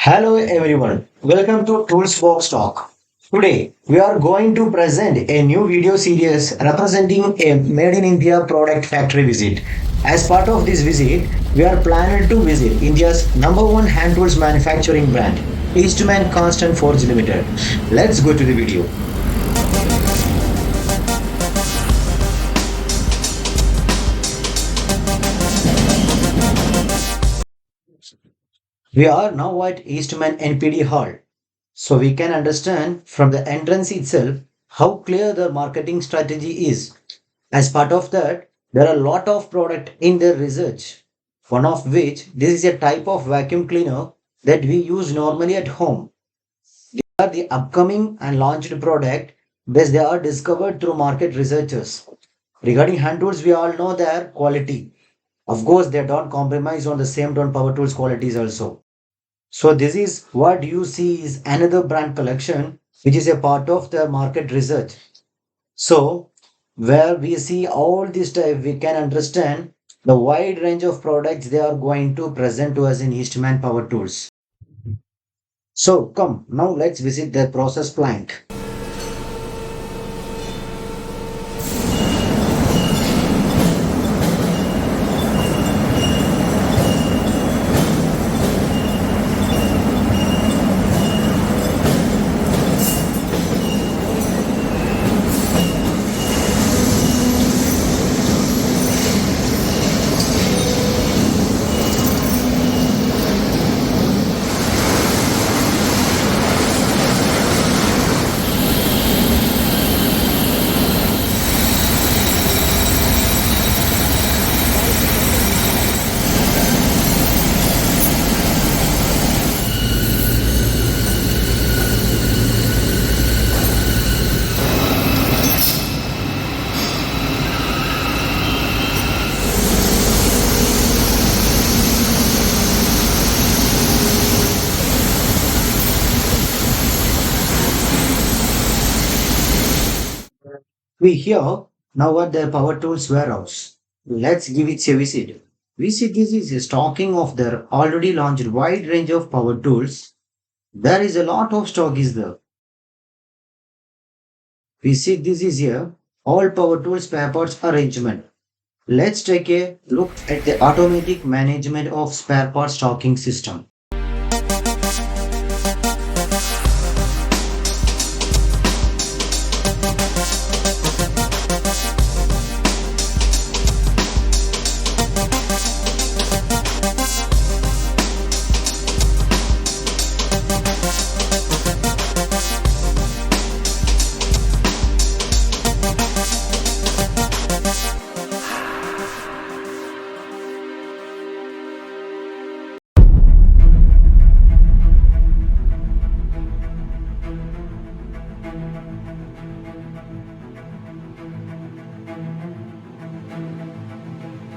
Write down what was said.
Hello everyone, welcome to Tools Box Talk. Today we are going to present a new video series representing a Made in India product factory visit. As part of this visit, we are planning to visit India's number one hand tools manufacturing brand, Eastman Constant Forge Limited. Let's go to the video. We are now at Eastman NPD Hall, so we can understand from the entrance itself how clear the marketing strategy is. As part of that, there are a lot of product in their research. One of which this is a type of vacuum cleaner that we use normally at home. These are the upcoming and launched product based they are discovered through market researchers. Regarding hand tools, we all know their quality. Of course, they don't compromise on the same tone power tools qualities also. So this is what you see is another brand collection, which is a part of the market research. So where we see all this type, we can understand the wide range of products they are going to present to us in Eastman Power Tools. So come, now let's visit the process plant. We here now at the Power Tools warehouse. Let's give it a visit. We see this is a stocking of their already launched wide range of power tools. There is a lot of stock is there. We see this is here all power tools spare parts arrangement. Let's take a look at the automatic management of spare parts stocking system.